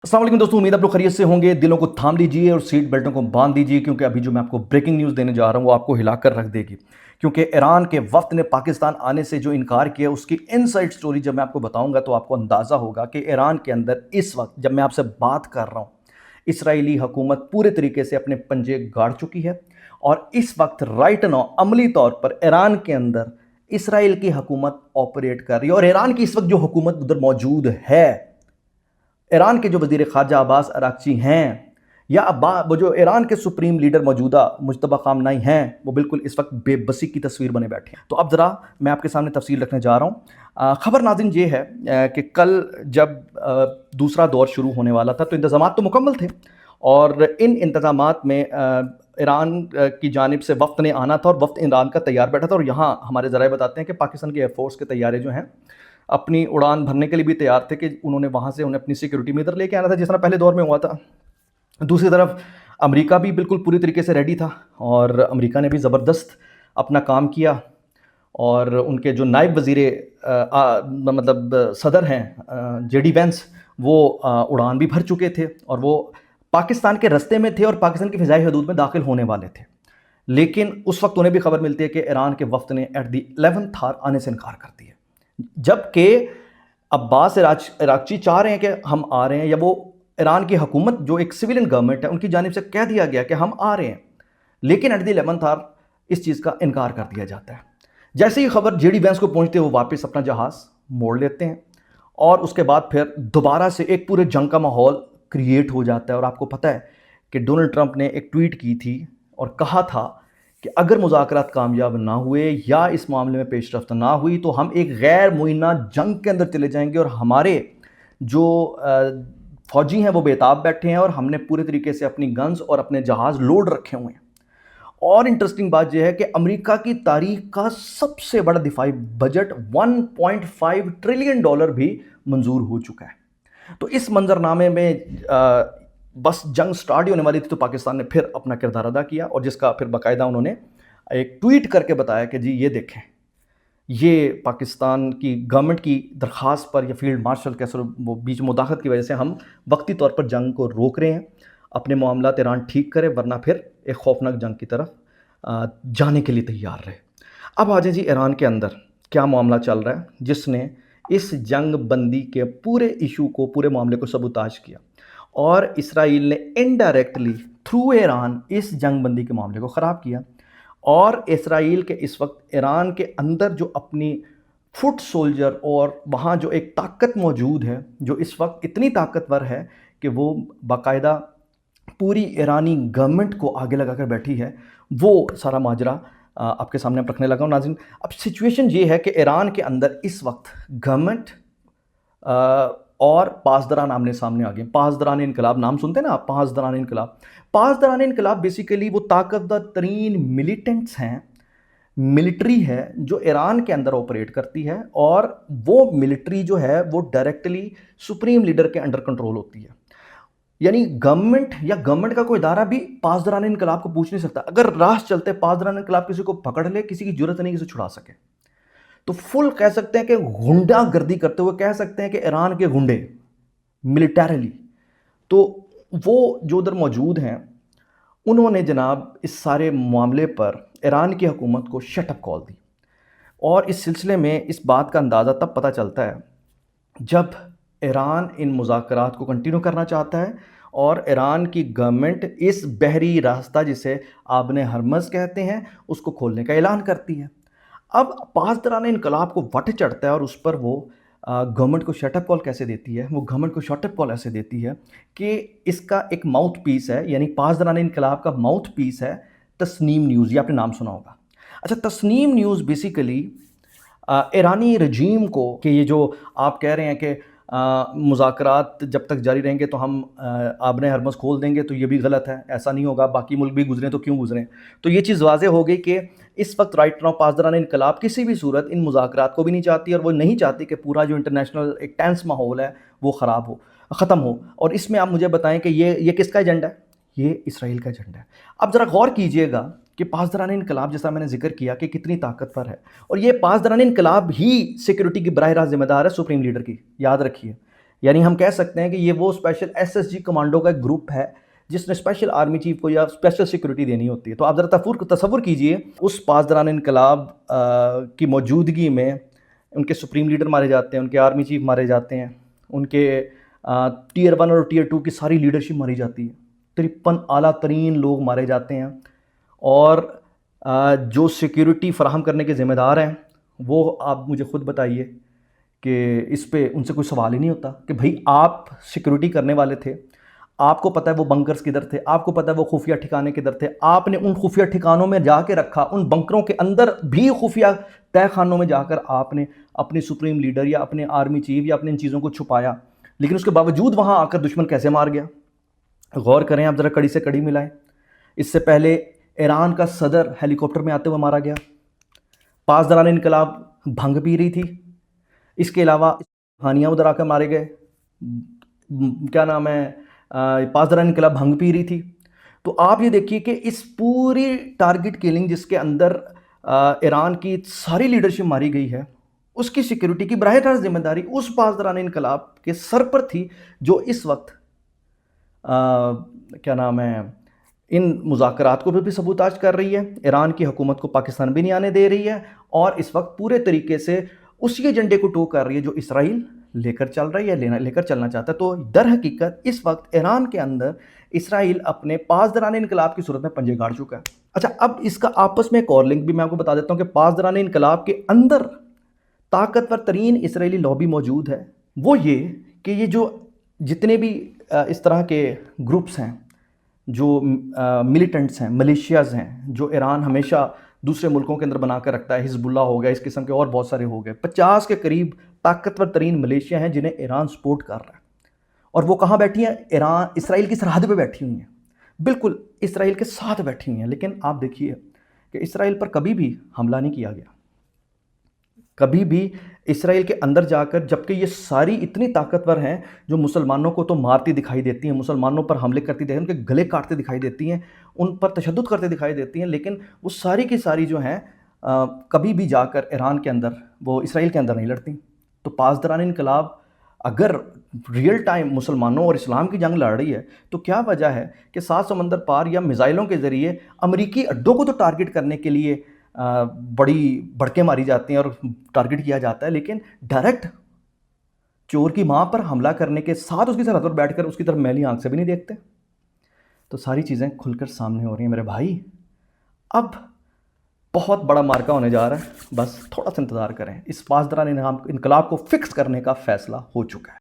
अस्सलाम वालेकुम दोस्तों, उम्मीद आप लोग खैरियत से होंगे। दिलों को थाम लीजिए और सीट बेल्टों को बांध दीजिए, क्योंकि अभी जो मैं आपको ब्रेकिंग न्यूज़ देने जा रहा हूँ वो आपको हिलाकर रख देगी। क्योंकि ईरान के वफ्द ने पाकिस्तान आने से जो इनकार किया, उसकी इनसाइड स्टोरी जब मैं आपको बताऊंगा तो आपको अंदाज़ा होगा कि ईरान के अंदर इस वक्त जब मैं आपसे बात कर रहा हूँ, इसराइली हुकूमत पूरे तरीके से अपने पंजे गाड़ चुकी है। और इस वक्त राइट नाउ अमली तौर पर ईरान के अंदर इसराइल की हुकूमत ऑपरेट कर रही है। और ईरान की इस वक्त जो हुकूमत उधर मौजूद है, ईरान के जो वज़ीर ख़ारजा अब्बास अराक्ची हैं, या वो जो ईरान के सुप्रीम लीडर मौजूदा मुज्तबा ख़ामनेई हैं, वो बिल्कुल इस वक्त बेबसी की तस्वीर बने बैठे हैं। तो अब ज़रा मैं आपके सामने तफसील रखने जा रहा हूँ। ख़बर नाज़रीन ये है कि कल जब दूसरा दौर शुरू होने वाला था तो इंतज़ामात तो मुकम्मल थे, और इन इंतज़ामात में ईरान की जानिब से वफ़द ने आना था और वफ़द ईरान का तैयार बैठा था। और यहाँ हमारे ज़राए बताते हैं कि पाकिस्तान की एयरफोर्स के तैयारे जो हैं अपनी उड़ान भरने के लिए भी तैयार थे कि उन्होंने वहाँ से उन्हें अपनी सिक्योरिटी में इधर लेके आना था, जिस तरह पहले दौर में हुआ था। दूसरी तरफ अमेरिका भी बिल्कुल पूरी तरीके से रेडी था, और अमेरिका ने भी ज़बरदस्त अपना काम किया। और उनके जो नायब वज़ीर मतलब सदर हैं जेडी वेंस, वो उड़ान भी भर चुके थे और वो पाकिस्तान के रस्ते में थे और पाकिस्तान की फ़िज़ाई हदूद में दाखिल होने वाले थे। लेकिन उस वक्त उन्हें भी खबर मिलती है कि ईरान के वफ़द ने एट दी 11th आवर आने से इनकार कर दिया, जबकि अब्बास अराक्ची चाह रहे हैं कि हम आ रहे हैं, या वो ईरान की हुकूमत जो एक सिविलियन गवर्नमेंट है उनकी जानिब से कह दिया गया कि हम आ रहे हैं, लेकिन एट द 11th आवर इस चीज़ का इनकार कर दिया जाता है। जैसे ही खबर जेडी वेंस को पहुंचते हैं, वो वापस अपना जहाज़ मोड़ लेते हैं, और उसके बाद फिर दोबारा से एक पूरे जंग का माहौल क्रिएट हो जाता है। और आपको पता है कि डोनाल्ड ट्रंप ने एक ट्वीट की थी और कहा था कि अगर मुज़ाकरात कामयाब ना हुए या इस मामले में पेशरफ्त ना हुई तो हम एक गैर मुइन्ना जंग के अंदर चले जाएंगे, और हमारे जो फ़ौजी हैं वो बेताब बैठे हैं, और हमने पूरे तरीके से अपनी गन्स और अपने जहाज़ लोड रखे हुए हैं। और इंटरेस्टिंग बात यह है कि अमेरिका की तारीख का सबसे बड़ा दिफाई बजट $1.5 ट्रिलियन भी मंजूर हो चुका है। तो इस मंजरनामे में बस जंग स्टार्ट ही होने वाली थी तो पाकिस्तान ने फिर अपना किरदार अदा किया, और जिसका फिर बाकायदा उन्होंने एक ट्वीट करके बताया कि जी ये देखें, ये पाकिस्तान की गवर्नमेंट की दरख्वास्त पर या फील्ड मार्शल कैसे वो बीच मुदाखलत की वजह से हम वक्ती तौर पर जंग को रोक रहे हैं, अपने मामलात ईरान ठीक करे, वरना फिर एक खौफनाक जंग की तरफ जाने के लिए तैयार रहे। अब आ जाए जी ईरान के अंदर क्या मामला चल रहा है, जिसने इस जंग बंदी के पूरे इशू को, पूरे मामले को सबूताज किया, और इसराइल ने इनडायरेक्टली थ्रू ईरान इस जंग बंदी के मामले को ख़राब किया। और इसराइल के इस वक्त ईरान के अंदर जो अपनी फुट सोल्जर और वहाँ जो एक ताकत मौजूद है, जो इस वक्त इतनी ताकतवर है कि वो बाकायदा पूरी ईरानी गवर्नमेंट को आगे लगा कर बैठी है, वो सारा माजरा आपके सामने रखने लगा हूँ नाज़रीन। अब सिचुएशन ये है कि ईरान के अंदर इस वक्त गवर्नमेंट और पासदरान आमने सामने आ गए। पासदरान इनकलाब नाम सुनते हैं ना आप, पासदरान इनकलाब। पासदरान इनकलाब बेसिकली वो ताकतवर तरीन मिलिटेंट्स हैं, मिलिट्री है जो ईरान के अंदर ऑपरेट करती है, और वो मिलिट्री जो है वो डायरेक्टली सुप्रीम लीडर के अंडर कंट्रोल होती है। यानी गवर्नमेंट या गवर्नमेंट का कोई इदारा भी पासदरान इनकलाब को पूछ नहीं सकता। अगर राह चलते पासदरान इनकलाब किसी को पकड़ ले, किसी की जरूरत नहीं किसी छुड़ा सके। तो फुल कह सकते हैं कि गुंडागर्दी करते हुए कह सकते हैं कि ईरान के गुंडे मिलिटरीली, तो वो जो उधर मौजूद हैं, उन्होंने जनाब इस सारे मामले पर ईरान की हुकूमत को शटअप कॉल दी। और इस सिलसिले में इस बात का अंदाज़ा तब पता चलता है जब ईरान इन मुज़ाकरात को कंटिन्यू करना चाहता है, और ईरान की गवर्नमेंट इस बहरी रास्ता जिसे आबने हरमज़ कहते हैं उसको खोलने का ऐलान करती है। अब पासदरान इनकलाब को वट चढ़ता है, और उस पर वो गवर्नमेंट को शटअप कॉल कैसे देती है, वो गवर्नमेंट को शटअप कॉल ऐसे देती है कि इसका एक माउथ पीस है, यानी पासदरान इनकलाब का माउथ पीस है तस्नीम न्यूज़। ये आपने नाम सुना होगा। अच्छा, तस्नीम न्यूज़ बेसिकली ईरानी रजीम को, कि ये जो आप कह रहे हैं कि मुज़ाकरात जब तक जारी रहेंगे तो हम आबने हरमज़ खोल देंगे, तो ये भी गलत है, ऐसा नहीं होगा, बाकी मुल्क भी गुजरें तो क्यों गुजरें। तो ये चीज़ वाज़े हो गई कि इस वक्त राइट नाउ पासदरान इनकलाब किसी भी सूरत इन मुज़ाकरात को भी नहीं चाहती, और वो नहीं चाहती कि पूरा जो इंटरनेशनल एक टेंस माहौल है वो ख़राब हो, ख़त्म हो। और इसमें आप मुझे बताएं कि ये किसका एजेंडा है? ये इसराइल का एजेंडा है। अब ज़रा गौर कीजिएगा कि पासदरान इनकलाब, जैसा मैंने जिक्र किया कि कितनी ताकतवर है, और ये पासदरान इनकलाब ही सिक्योरिटी की बराह रास्त जिम्मेदार है सुप्रीम लीडर की, याद रखिए। یعنی ہم کہہ سکتے ہیں کہ یہ وہ special S S G commando کا ایک گروپ ہے جس نے اسپیشل آرمی چیف کو یا اسپیشل سیکورٹی دینی ہوتی ہے. تو آپ ذرا تصور کیجئے اس پاسداران انقلاب کی موجودگی میں ان کے سپریم لیڈر مارے جاتے ہیں, ان کے آرمی چیف مارے جاتے ہیں, ان کے ٹیئر 1 اور ٹیئر 2 کی ساری لیڈرشپ ماری جاتی ہے, 53 اعلیٰ ترین لوگ مارے جاتے ہیں, اور جو سیکیورٹی فراہم کرنے کے ذمہ دار ہیں وہ آپ مجھے خود بتائیے کہ اس پہ ان سے کوئی سوال ہی نہیں ہوتا کہ بھائی آپ سیکیورٹی کرنے والے تھے, آپ کو پتہ ہے وہ بنکرز کدھر تھے, آپ کو پتہ ہے وہ خفیہ ٹھکانے کدھر تھے, آپ نے ان خفیہ ٹھکانوں میں جا کے رکھا, ان بنکروں کے اندر بھی خفیہ تہہ خانوں میں جا کر آپ نے اپنی سپریم لیڈر یا اپنے آرمی چیف یا اپنے ان چیزوں کو چھپایا, لیکن اس کے باوجود وہاں آ کر دشمن کیسے مار گیا. غور کریں آپ ذرا, کڑی سے کڑی ملائیں. اس سے پہلے ایران کا صدر ہیلی کاپٹر میں آتے ہوئے مارا گیا, پاسداران انقلاب بھنگ پی رہی تھی, اس کے علاوہ ہانیاں ادھر آ کر مارے گئے, کیا نام ہے, پاسداران انقلاب بھنگ پی رہی تھی. تو آپ یہ دیکھیے کہ اس پوری ٹارگٹ کلنگ جس کے اندر ایران کی ساری لیڈرشپ ماری گئی ہے, اس کی سیکیورٹی کی براہ راست ذمہ داری اس پاسداران انقلاب کے سر پر تھی جو اس وقت کیا نام ہے ان مذاکرات کو بھی ثبوتاج کر رہی ہے, ایران کی حکومت کو پاکستان بھی نہیں آنے دے رہی ہے, اور اس وقت پورے طریقے سے اسی ایجنڈے کو ٹو کر رہی ہے جو اسرائیل لے کر چل رہی ہے, لے کر چلنا چاہتا ہے. تو در حقیقت اس وقت ایران کے اندر اسرائیل اپنے پاسداران انقلاب کی صورت میں پنجے گاڑ چکا ہے. اچھا, اب اس کا آپس میں ایک اور لنک بھی میں آپ کو بتا دیتا ہوں کہ پاسداران انقلاب کے اندر طاقتور ترین اسرائیلی لابی موجود ہے. وہ یہ کہ یہ جو جتنے بھی اس طرح کے گروپس ہیں, جو ملیٹنٹس ہیں, ملیشیاز ہیں, جو ایران ہمیشہ دوسرے ملکوں کے اندر بنا کر رکھتا ہے, حزب اللہ ہو گیا, اس قسم کے اور بہت سارے ہو گئے, 50 کے قریب طاقتور ترین ملیشیا ہیں جنہیں ایران سپورٹ کر رہا ہے, اور وہ کہاں بیٹھی ہیں؟ ایران اسرائیل کی سرحد پہ بیٹھی ہوئی ہیں, بالکل اسرائیل کے ساتھ بیٹھی ہوئی ہیں. لیکن آپ دیکھیے کہ اسرائیل پر کبھی بھی حملہ نہیں کیا گیا, کبھی بھی اسرائیل کے اندر جا کر, جبکہ یہ ساری اتنی طاقتور ہیں جو مسلمانوں کو تو مارتی دکھائی دیتی ہیں, مسلمانوں پر حملے کرتی دیکھیں, ان کے گلے کاٹتے دکھائی دیتی ہیں, ان پر تشدد کرتے دکھائی دیتی ہیں, لیکن وہ ساری کی ساری جو ہیں کبھی بھی جا کر ایران کے اندر, وہ اسرائیل کے اندر نہیں لڑتی. تو پاسداران انقلاب اگر ریئل ٹائم مسلمانوں اور اسلام کی جنگ لڑ رہی ہے تو کیا وجہ ہے کہ 7 سمندر پار یا میزائلوں کے ذریعے امریکی اڈوں کو تو ٹارگٹ کرنے کے لیے بڑی بڑکیں ماری جاتی ہیں اور ٹارگٹ کیا جاتا ہے, لیکن ڈائریکٹ چور کی ماں پر حملہ کرنے کے ساتھ اس کی سرحد پر بیٹھ کر اس کی طرف میلی آنکھ سے بھی نہیں دیکھتے. تو ساری چیزیں کھل کر سامنے ہو رہی ہیں میرے بھائی. اب بہت بڑا مارکا ہونے جا رہا ہے, بس تھوڑا سا انتظار کریں. اس پاسداران انقلاب کو فکس کرنے کا فیصلہ ہو چکا ہے.